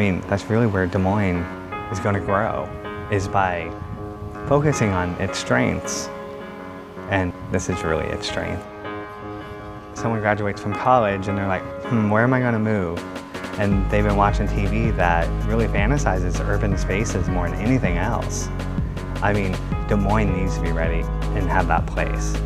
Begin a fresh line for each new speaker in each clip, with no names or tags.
mean, that's really where Des Moines is going to grow, is by focusing on its strengths. And this is really its strength. Someone graduates from college and they're like, where am I going to move? And they've been watching TV that really fantasizes urban spaces more than anything else. I mean, Des Moines needs to be ready and have that place.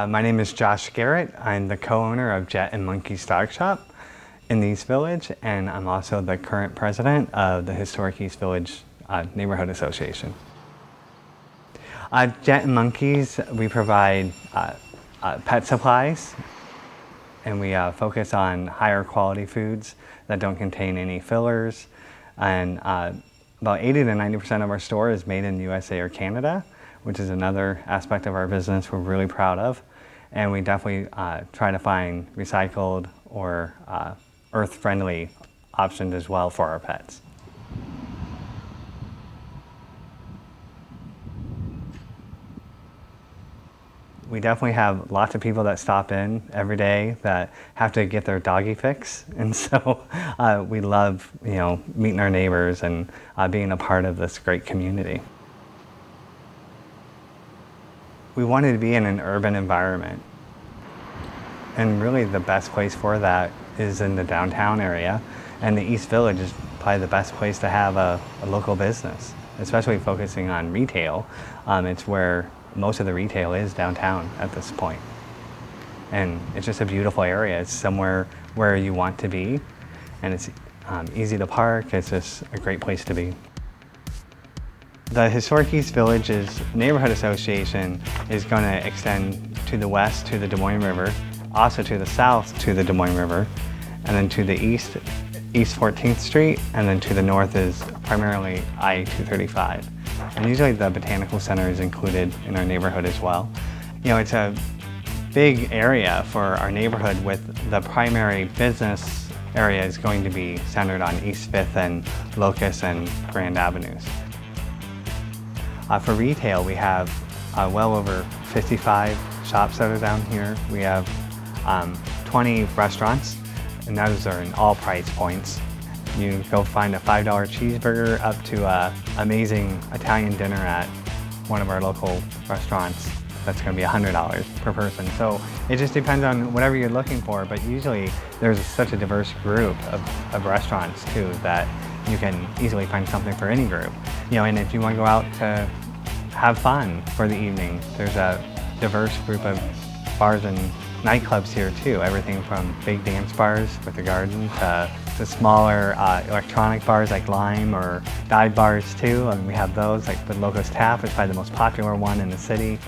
My name is Josh Garrett. I'm the co-owner of Jet and Monkey Stock Shop in the East Village, and I'm also the current president of the Historic East Village Neighborhood Association. Jet and Monkeys, we provide pet supplies, and we focus on higher quality foods that don't contain any fillers. And about 80 to 90% of our store is made in USA or Canada, which is another aspect of our business we're really proud of. And we definitely try to find recycled or earth-friendly options as well for our pets. We definitely have lots of people that stop in every day that have to get their doggy fix. And so we love, meeting our neighbors and being a part of this great community. We wanted to be in an urban environment. And really the best place for that is in the downtown area. And the East Village is probably the best place to have a local business, especially focusing on retail. It's where most of the retail is downtown at this point. And it's just a beautiful area. It's somewhere where you want to be. And it's easy to park. It's just a great place to be. The Historic East Village's neighborhood association is going to extend to the west to the Des Moines River, also to the south to the Des Moines River, and then to the east, East 14th Street, and then to the north is primarily I-235. And usually the Botanical Center is included in our neighborhood as well. It's a big area for our neighborhood, with the primary business area is going to be centered on East 5th and Locust and Grand Avenues. For retail, we have well over 55 shops that are down here. We have 20 restaurants, and those are in all price points. You go find a $5 cheeseburger up to an amazing Italian dinner at one of our local restaurants. That's going to be $100 per person. So it just depends on whatever you're looking for, but usually there's such a diverse group of restaurants too that you can easily find something for any group. And if you want to go out to have fun for the evening, there's a diverse group of bars and nightclubs here too. Everything from big dance bars with a garden to smaller electronic bars like Lime or dive bars too. And we have those, like the Locust Tap is probably the most popular one in the city.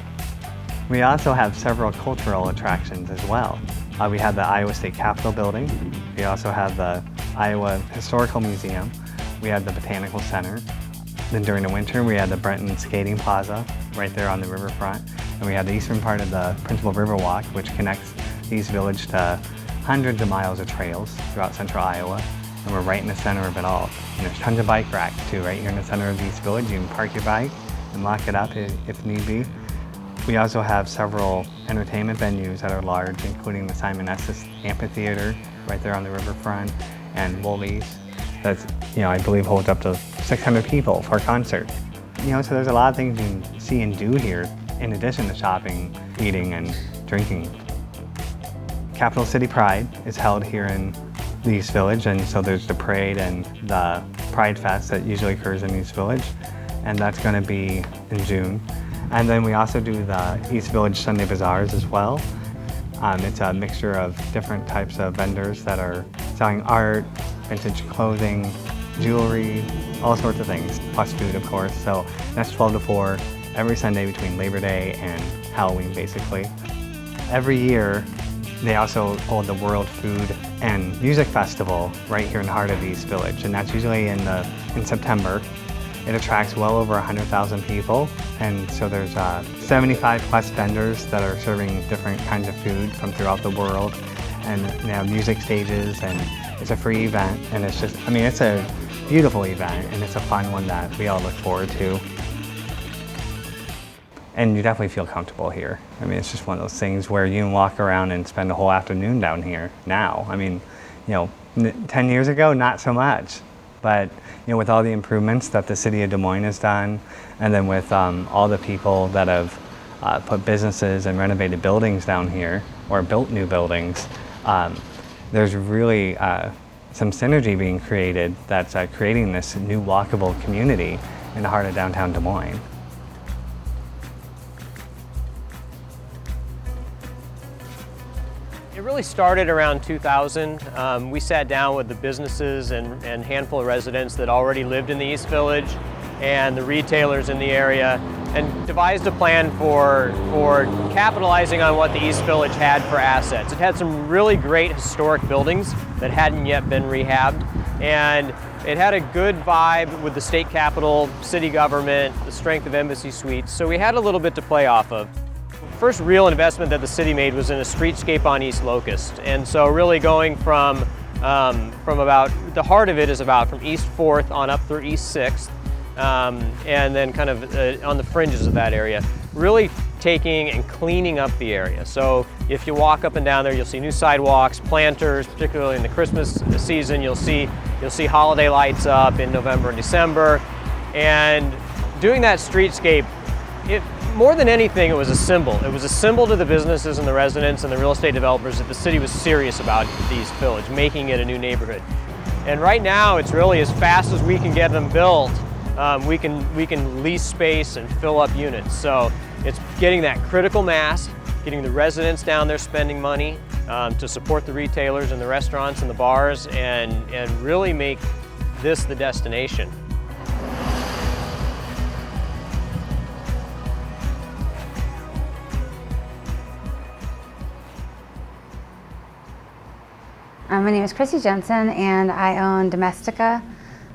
We also have several cultural attractions as well. We have the Iowa State Capitol building. We also have the Iowa Historical Museum. We have the Botanical Center. Then during the winter, we had the Brenton Skating Plaza right there on the riverfront. And we have the eastern part of the Principal River Walk, which connects the East Village to hundreds of miles of trails throughout central Iowa. And we're right in the center of it all. And there's tons of bike racks too, right here in the center of the East Village. You can park your bike and lock it up if need be. We also have several entertainment venues that are large, including the Simon Estes Amphitheater right there on the riverfront, and Woolies. That's, I believe holds up to 600 people for a concert. So there's a lot of things you can see and do here in addition to shopping, eating, and drinking. Capital City Pride is held here in the East Village, and so there's the parade and the Pride Fest that usually occurs in East Village, and that's going to be in June. And then we also do the East Village Sunday Bazaars as well. It's a mixture of different types of vendors that are selling art, vintage clothing, jewelry, all sorts of things, plus food, of course. So that's 12 to 4 every Sunday between Labor Day and Halloween, basically. Every year, they also hold the World Food and Music Festival right here in the heart of the East Village, and that's usually in September. It attracts well over 100,000 people, and so there's 75 plus vendors that are serving different kinds of food from throughout the world. and music stages, and it's a free event, and it's just, it's a beautiful event, and it's a fun one that we all look forward to. And you definitely feel comfortable here. It's just one of those things where you can walk around and spend a whole afternoon down here now. 10 years ago, not so much. But with all the improvements that the city of Des Moines has done, and then with all the people that have put businesses and renovated buildings down here, or built new buildings, there's really some synergy being created that's creating this new walkable community in the heart of downtown Des Moines.
It really started around 2000. We sat down with the businesses and handful of residents that already lived in the East Village and the retailers in the area, and devised a plan for capitalizing on what the East Village had for assets. It had some really great historic buildings that hadn't yet been rehabbed, and it had a good vibe with the state capitol, city government, the strength of Embassy Suites, so we had a little bit to play off of. First real investment that the city made was in a streetscape on East Locust, and so really going from about, the heart of it is about from East 4th on up through East 6th, and then kind of on the fringes of that area, really taking and cleaning up the area. So if you walk up and down there, you'll see new sidewalks, planters, particularly in the Christmas season. You'll see holiday lights up in November and December, and doing that streetscape, more than anything, it was a symbol. It was a symbol to the businesses and the residents and the real estate developers that the city was serious about the East Village, making it a new neighborhood. And right now, it's really as fast as we can get them built, we can lease space and fill up units. So it's getting that critical mass, getting the residents down there spending money to support the retailers and the restaurants and the bars, and really make this the destination.
My name is Chrissy Jensen, and I own Domestica.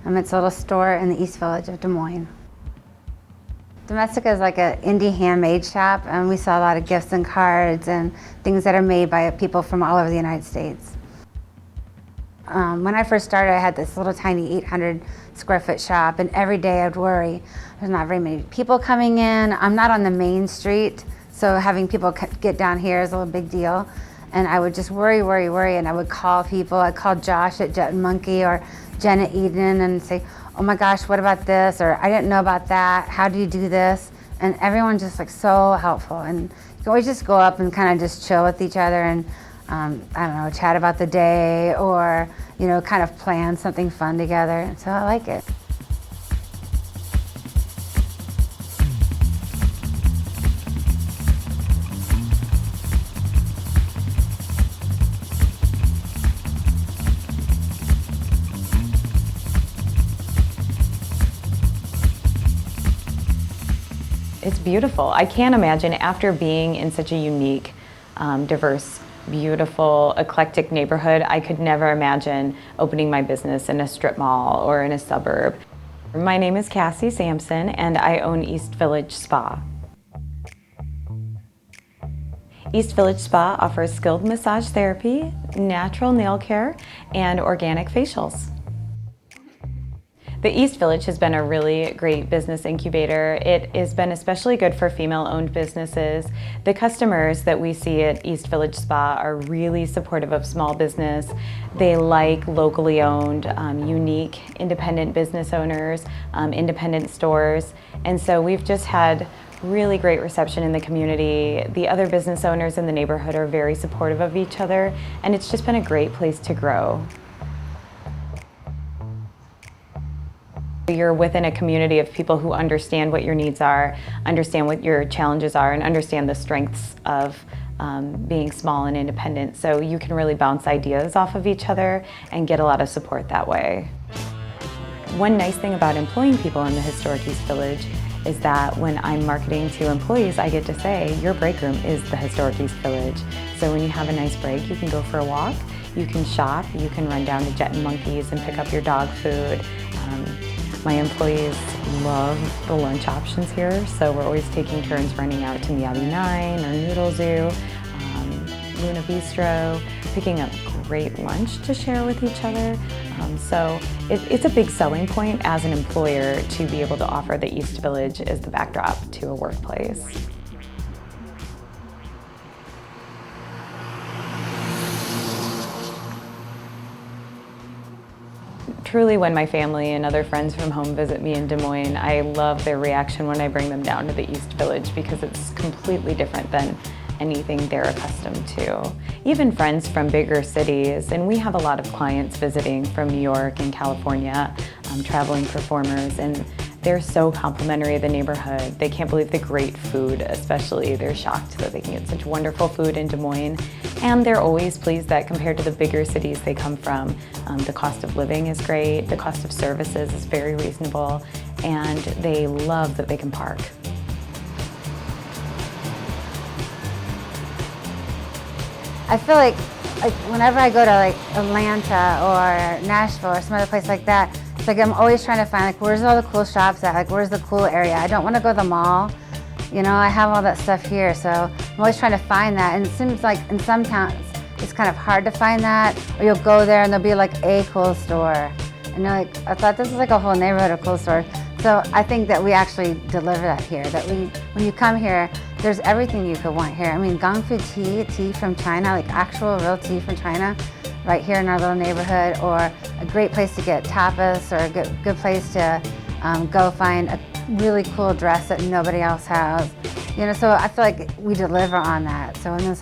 It's a little store in the East Village of Des Moines. Domestica is like an indie handmade shop, and we sell a lot of gifts and cards and things that are made by people from all over the United States. When I first started, I had this little tiny 800 square foot shop, and every day I'd worry, there's not very many people coming in. I'm not on the main street, so having people get down here is a little big deal. And I would just worry, and I would call people. I'd call Josh at Jet and Monkey or Jen at Eden and say, oh my gosh, what about this? Or I didn't know about that. How do you do this? And everyone's just like so helpful. And you can always just go up and kind of just chill with each other and, I don't know, chat about the day or, kind of plan something fun together. So I like it.
It's beautiful. I can't imagine, after being in such a unique, diverse, beautiful, eclectic neighborhood, I could never imagine opening my business in a strip mall or in a suburb. My name is Cassie Sampson, and I own East Village Spa. East Village Spa offers skilled massage therapy, natural nail care, and organic facials. The East Village has been a really great business incubator. It has been especially good for female-owned businesses. The customers that we see at East Village Spa are really supportive of small business. They like locally owned, unique, independent business owners, independent stores. And so we've just had really great reception in the community. The other business owners in the neighborhood are very supportive of each other, and it's just been a great place to grow. You're within a community of people who understand what your needs are, understand what your challenges are, and understand the strengths of being small and independent. So you can really bounce ideas off of each other and get a lot of support that way. One nice thing about employing people in the historic East Village is that when I'm marketing to employees, I get to say, your break room is the historic East Village. So when you have a nice break, you can go for a walk, you can shop, you can run down to Jet and Monkeys and pick up your dog food. My employees love the lunch options here, so we're always taking turns running out to Meowie 9 or Noodle Zoo, Luna Bistro. picking up great lunch to share with each other. So it's a big selling point as an employer to be able to offer the East Village as the backdrop to a workplace. Truly, when my family and other friends from home visit me in Des Moines, I love their reaction when I bring them down to the East Village because it's completely different than anything they're accustomed to. Even friends from bigger cities, and we have a lot of clients visiting from New York and California, traveling performers, and they're so complimentary of the neighborhood. They can't believe the great food, especially. They're shocked that they can get such wonderful food in Des Moines. And they're always pleased that compared to the bigger cities they come from, the cost of living is great, the cost of services is very reasonable, and they love that they can park.
I feel like whenever I go to like Atlanta or Nashville or some other place like that, it's like I'm always trying to find like where's all the cool shops at, like where's the cool area. I don't want to go to the mall. You know, I have all that stuff here, so I'm always trying to find that. And it seems like in some towns it's kind of hard to find that, or you'll go there and there'll be like a cool store. And you're like, I thought this was like a whole neighborhood of cool stores. So I think that we actually deliver that here, that when you come here, there's everything you could want here. I mean, Gongfu tea from China, like actual real tea from China, right here in our little neighborhood, or a great place to get tapas, or a good place to go find a really cool dress that nobody else has. You know, so I feel like we deliver on that. So when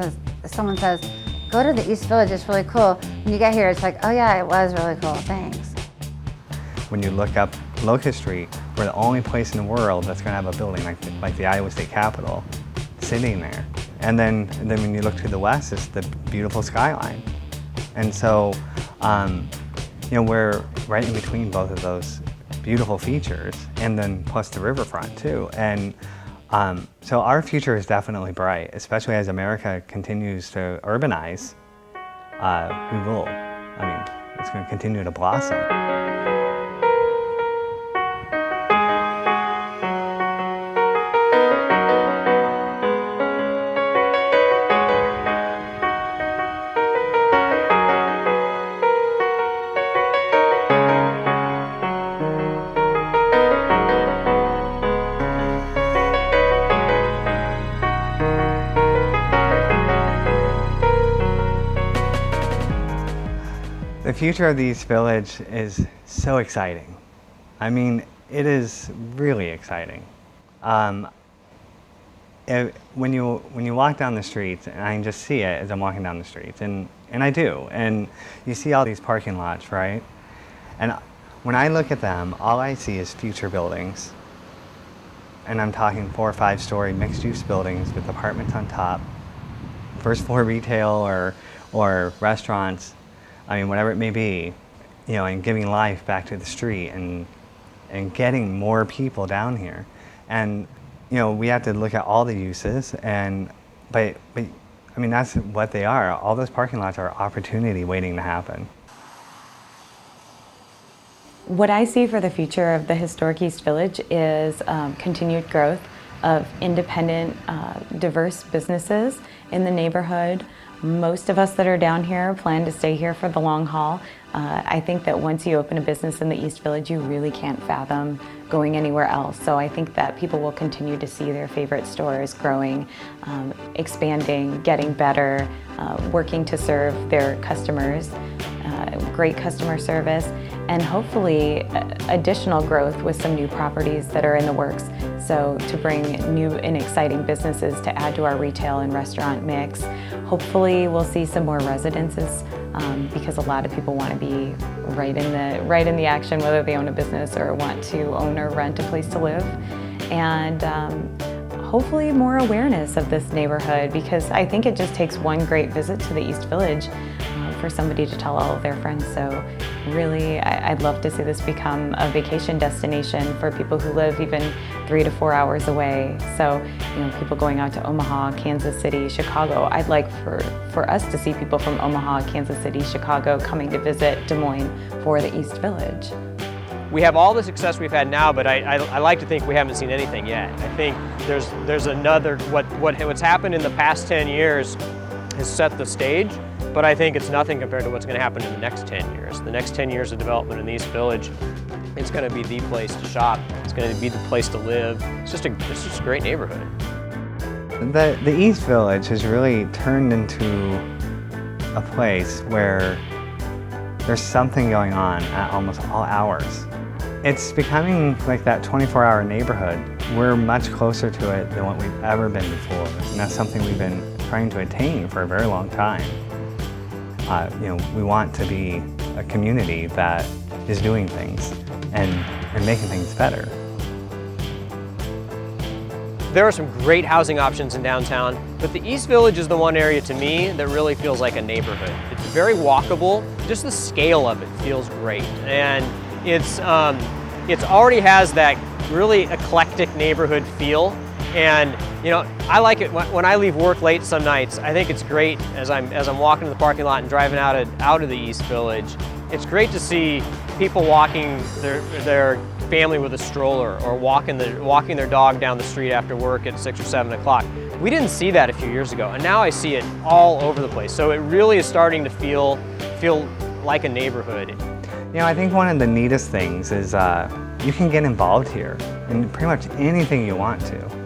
someone says, go to the East Village, it's really cool, when you get here, it's like, oh yeah, it was really cool, thanks.
When you look up Locust Street, we're the only place in the world that's going to have a building like the Iowa State Capitol sitting there. And then when you look to the west, it's the beautiful skyline. And so, you know, we're right in between both of those beautiful features, and then plus the riverfront too. And so our future is definitely bright, especially as America continues to urbanize. We will. I mean, it's going to continue to blossom. The future of the East Village is so exciting. I mean, it is really exciting. When you walk down the streets, and I can just see it as I'm walking down the streets, and I do, and you see all these parking lots, right? And when I look at them, all I see is future buildings. And I'm talking 4 or 5 story mixed use buildings with apartments on top, first floor retail or restaurants. I mean, whatever it may be, you know, and giving life back to the street and getting more people down here. And, you know, we have to look at all the uses, but I mean, that's what they are. All those parking lots are opportunity waiting to happen.
What I see for the future of the historic East Village is continued growth of independent, diverse businesses in the neighborhood. Most of us that are down here plan to stay here for the long haul. I think that once you open a business in the East Village, you really can't fathom going anywhere else. So I think that people will continue to see their favorite stores growing, expanding, getting better, working to serve their customers, great customer service, and hopefully additional growth with some new properties that are in the works. So to bring new and exciting businesses to add to our retail and restaurant mix. Hopefully we'll see some more residences because a lot of people want to be right in the action, whether they own a business or want to own or rent a place to live. And hopefully more awareness of this neighborhood, because I think it just takes one great visit to the East Village for somebody to tell all of their friends. So really, I'd love to see this become a vacation destination for people who live even 3 to 4 hours away. So, you know, people going out to Omaha, Kansas City, Chicago. I'd like for us to see people from Omaha, Kansas City, Chicago coming to visit Des Moines for the East Village.
We have all the success we've had now, but I like to think we haven't seen anything yet. I think there's another, what's happened in the past 10 years has set the stage, but I think it's nothing compared to what's going to happen in the next 10 years. The next 10 years of development in the East Village, it's going to be the place to shop. It's going to be the place to live. It's just a great neighborhood.
The East Village has really turned into a place where there's something going on at almost all hours. It's becoming like that 24-hour neighborhood. We're much closer to it than what we've ever been before, and that's something we've been trying to attain for a very long time. We want to be a community that is doing things and making things better.
There are some great housing options in downtown, but the East Village is the one area to me that really feels like a neighborhood. It's very walkable. Just the scale of it feels great, and it's already has that really eclectic neighborhood feel. And I like it when I leave work late some nights. I think it's great as I'm walking to the parking lot and driving out of the East Village. It's great to see people walking their family with a stroller, or walking their dog down the street after work at 6 or 7 o'clock. We didn't see that a few years ago, and now I see it all over the place. So it really is starting to feel like a neighborhood.
I think one of the neatest things is you can get involved here in pretty much anything you want to.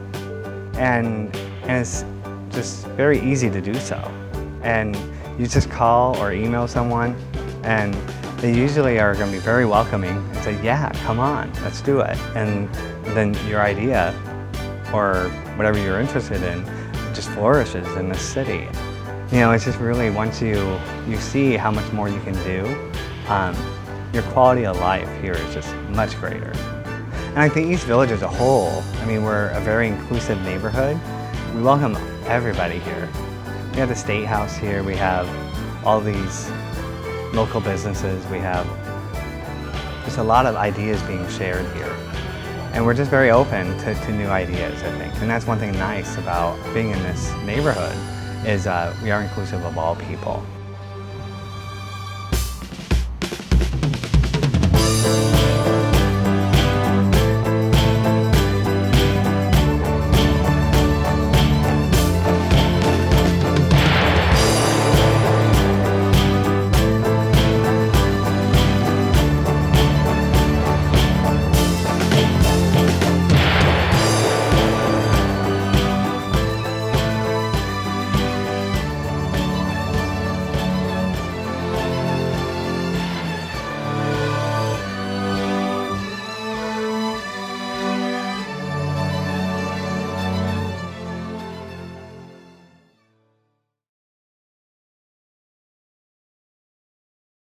And it's just very easy to do so. And you just call or email someone, and they usually are going to be very welcoming and say, yeah, come on, let's do it. And then your idea, or whatever you're interested in, just flourishes in this city. It's just really, once you see how much more you can do, your quality of life here is just much greater. And I think East Village as a whole, we're a very inclusive neighborhood. We welcome everybody here. We have the State House here, we have all these local businesses, we have just a lot of ideas being shared here. And we're just very open to new ideas, I think. And that's one thing nice about being in this neighborhood, is we are inclusive of all people.